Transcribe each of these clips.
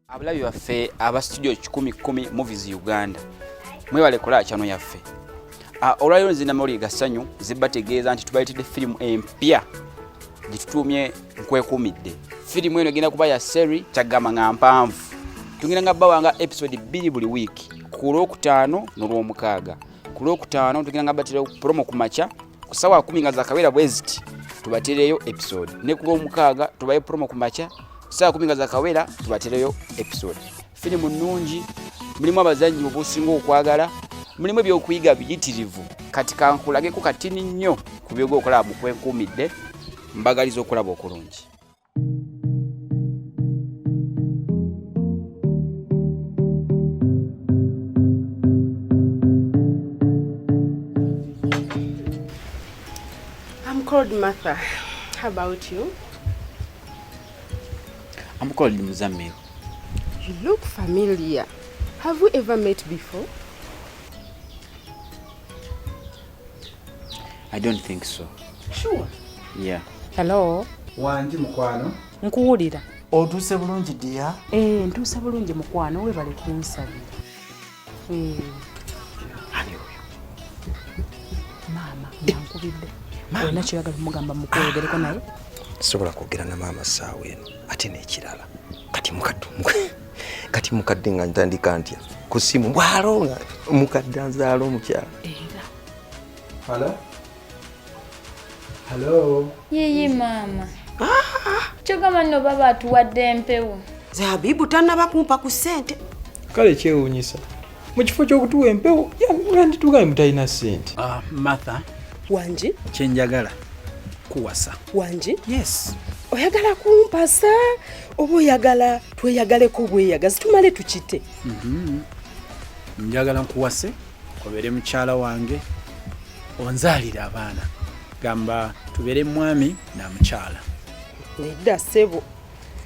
Abulabi baffe aba studio 10 movies Uganda. Mwebale kola chano yaffe. Olwaliro nzina muli gasanyu zibategeeza nti tubayitidde filimu empya gitutumye Nkwekuumidde. Filimu eno egenda kuba ya seri kyagamba nga mpanvu. Tugenda nga bawanga episode 2 buli wiki. Ku Lwokutaano n'Olwomukaaga. Ku Lwokutaano tugenda nga batire promo ku macha ku sawa 10 nga zakawera bweziti tubatireyo episode. Ne ku Lwomukaaga tubaye promo ku macha sawa 10 nga zakawera tubatireyo episode. Filimu nnungi, mulimu abazanyi obusinga okwagala, mulimu ebyokuyiga biyitirivu. Kati kankulage ku katini nnyo ku byogo okola mu Nkwekuumidde, mbagaliza okulaba okulungi. I'm called Martha. How about you? I'm called Muzamil. You look familiar. Have we ever met before? I don't think so. Sure. Yeah. Hello. Wanji mukwano. Nkuwulira. Otuse bulungi dia? Ntuuse bulungi mukwano webale kunsabira. Ani oyo? Mama, yankubidde. Olina kyoyagala kumugamba mukwogereko naye? Sobola kwogera na mama saawa eno ate n'ekirala. Kati mukadde nga ntandika ntya ku ssimu bw'alonga mukadde anzaala omukyala. Hello? Hello? Yiyi mama. Kyogamba nno baba atuwadde empewo. Zabibu tannaba kumpa ku ssente. Kale kyewuunyisa. Mu kifo ky'okutuwa empewo yanditugaye mutalina ssente. Martha. Wanji? Kyenjagala kuwasa. Wanji? Yes. Oyagala kumpasa oba oyagala tweyagaleko bweyagazi tumale tukite? Njagala nkuwase obere mukyala wange onzaalira abaana. Gamba tubere mwami na mukyala. Nedda ssebo.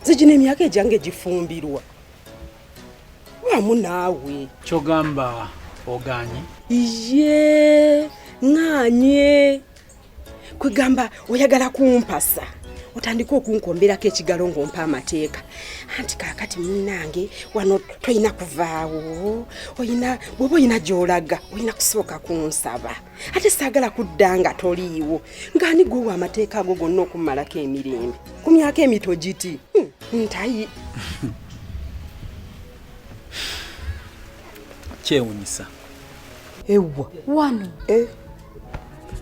Zijina emyaka egyange gifumbirwa. Wamu naawe. Kyogamba oganye? Iye, nganye. Kwegamba oyagala kumpasa. Otandika okunkomberako ekigalo ng'ompa amateeka. Anti kaakati munnange wano toyina kuvaawo. Bw'oba oyina gy'olaga oyina kusooka kunsaba. Ate saagala kudda nga toliiwo. Ng'ani gwowa amateeka ago gonna okummalako emirembe. Ku myaka emito giti. Ntayi. Kyewuunyisa. Ewa. Wano.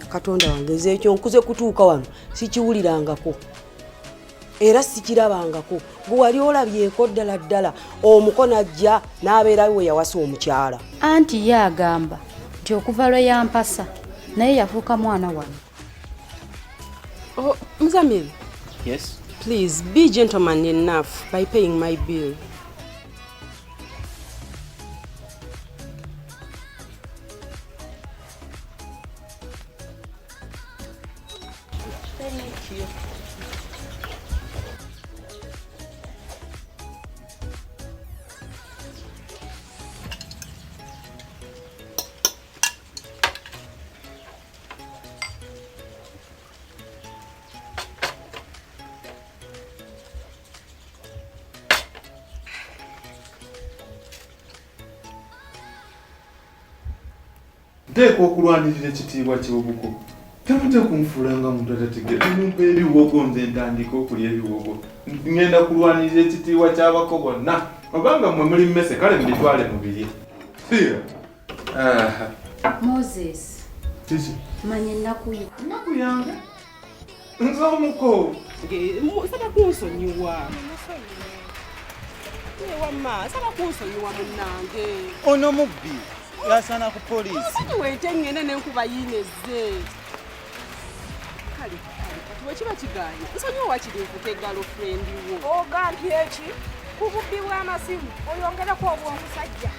Katonda wange nze ekyo nkuze kutuuka wano sikiwulirangako. Era sikirabangako. Gwe wali olabyeko ddala ddala omukono ajja n'abeerayo we yawasa omukyala. Anti ye agamba nti okuva lwe yampasa naye yafuuka mwana wano. Oh, Muzamil. Yes. Please be gentleman enough by paying my bill. Thank you. Nteekwa okulwanirira ekitiibwa ky'obuko. Temujja kunfuulanga muntu atategeera. Mumpa ebiwogo nze ntandika okulya ebiwogo. Ngenda kulwanirira ekitiibwa ky'abako bonna. Obanga mmwe muli mmese kale mbitwale mubirye. Siira. Moses. Kiki? Manye ennaku yo. Ennaku yange? Nze omuko. Saba kunsonyiwa. Wamma, saba kunsonyiwa munnange. Ono mubbi yasana ku poliisi. Wente ngene n'enkuba yinezze. Kale, kati wekiba kigaanye. Nsonyiwa wakiri nkuke girlfriend wo. Ogambye eki? Ku bubbi bw'amasimu oyongereko obw'omusajja.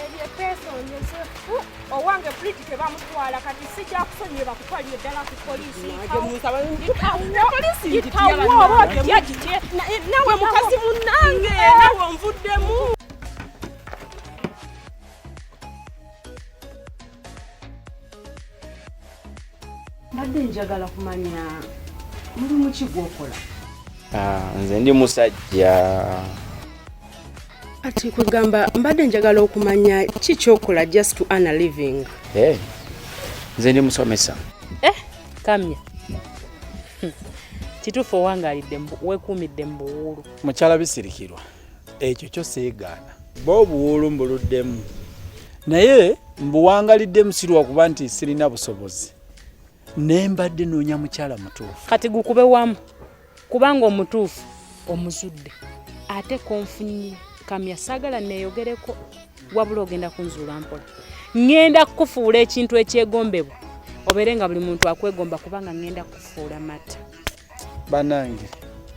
Ebyo epeesonyeze. Owange Bridge tebamutwala kati sijja kusonyiwe bakutwalire ddala ku poliisi. Nawe mukazi munnange, nawe onvuddemu. Mbadde njagala kumanya mulimu ki gw'okola? Nze ndi musajja Kati kwegamba mbadde njagala okumanya kikyokola just to earn a living. Nze ndi musomesa. Kamya. Kituufu owangalidde weekuumidde mu buwuulu. Mukyala bisirikirwa ekyo kyo seegaana bo obuwuulu mbuluddemu naye mbuwangaliddemu sirwa kuba nti sirina busobozi ne mbadde noonya mukyala mutuufu. Kati gukube wamu kubanga omutuufu omuzudde ate konfunye. Kamya saagala neeyogereko wabula ogenda kunzuula mpola. Ngenda kukufuula ekintu ekyegombebwa obeere nga buli muntu akwegomba kubanga ngenda kufuula mata. Banange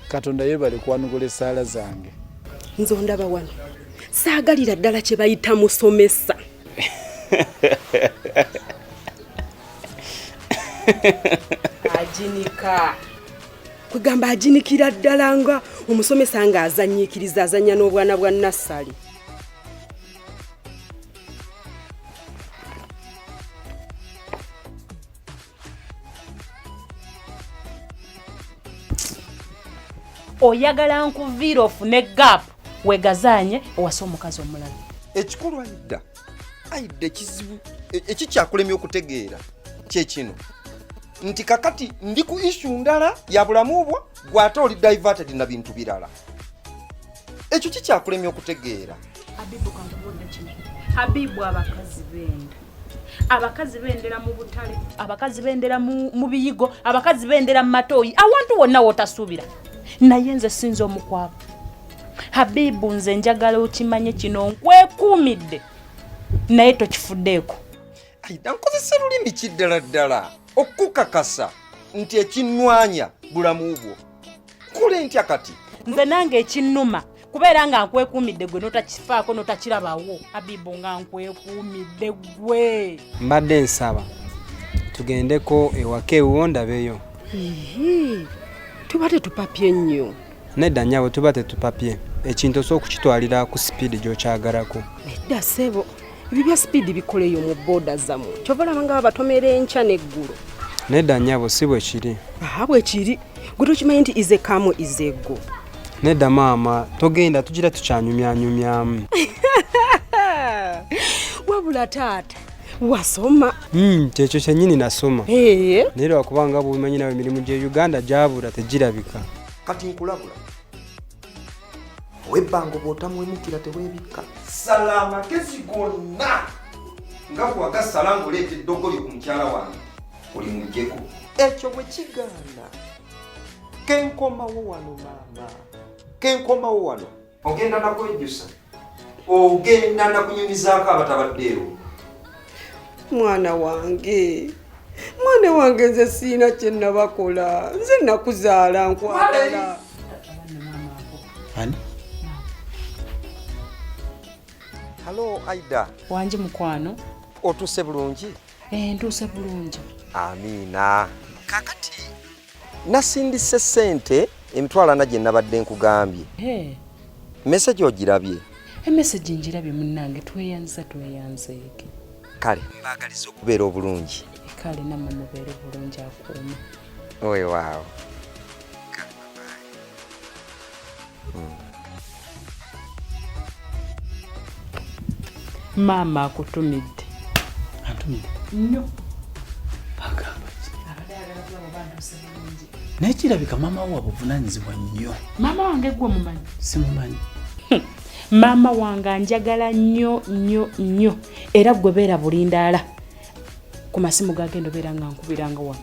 Katonda yeebale kuwanugula essaala zange. Nze ondaba wano saagalira ddala kye bayita musomesa. Ajinika kwegamba ajinikira ddala nga omusomesa nga azanyiikiriza azanya n'obwana bwa nassali. Oyagala nkuviira ofune gaapu wegazaanye owasa omukazi omulala. Ekikulu ayidde ekizibu ekikyakulemya okutegeera kyekino nti kakati ndi ku issue ndala ya bulamu bwo gwate oli diverted na bintu birala. Ekyo kikyakulemya okutegeera. Habibu kankubuulira kino. Habibu abakazi bendera mu butale, abakazi bendera mu biyigo, abakazi bendera mu matooyi, awantu wonna wotasuubira. Naye nze sinza omukwabo. Habibu nze njagala okimanye kino nkwekuumidde naye tokifuddeeko. Aida nkozesa lulimi kiddala ddala okukakasa nti ekinnwanya bulamu bwo. Kule ntya kati? Nze nange ekinnuma kubeera nga nkwekuumidde gwe notakifaako notakirabawo. Habibu nga nkwekuumidde gwe. Mbadde nsaba tugendeko ewaka ewo ndabeyo. Tuba tetupapye nnyo. Nedda nnyabo tuba tetupapye. Ekintu os'okukitwalira ku sipiidi gy'okyagalako. Edda ssebo ebyo bya sipiidi bikoleyo mu booda zammwe. Kyova olaba nga babatomera enkya n'eggulu. Nedda nnyabo si bwe kiri. Bwe kiri gwe tokimanyi nti ize kamu ize go. Nedda maama togenda tugira tukyanyumyanyumyamu. Wabula taata wasoma. Kyekyo kyennyini nasoma. Naye lwakubanga bw'omanyi nawe emirimu gye Uganda gyabula tegirabika. Kati nkulabula webbanga bw'otamwemukira teweebikka. Sala amagezi gonna nga bwagasala ng'oleeta eddogoli ku mukyala wange oli mujjeko. Ekyo bwe kigaana kenkomawo wano maama, kenkomawo wano ogenda nakwejjusa, ogenda nakunyumizaako abatabaddeewo. Mwana wange nze siina kye nabakola. Nze nakuzaala nkwagala. Ani? Halo Aida. Wanji mukwano. Otuuse bulungi? Ntuuse bulungi. Amiina. Kakati nasindise ssente emitwalo 40 gye nabadde nkugambye. Message ogirabye? Message njirabye munnange tweyanza. Kale mbaagaliza okubeera obulungi. Kale namwe mubeere bulungi akuuma. Owe waawo. Maama akutumidde. Antumidde? Nnyo. Agamba ki? Naye kirabika maama wo abuvunaanyizibwa nnyo. Maama wange gwe mumanyi? Simumanyi. Maama wange anjagala nnyo era gwe beera bulindaala ku masimu gagenda obeera nga nkubiranga wano.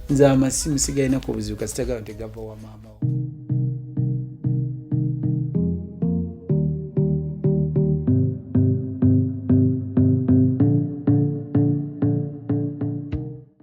Nze amasimu sigalina ku buzibu kasita gava wa maama wo.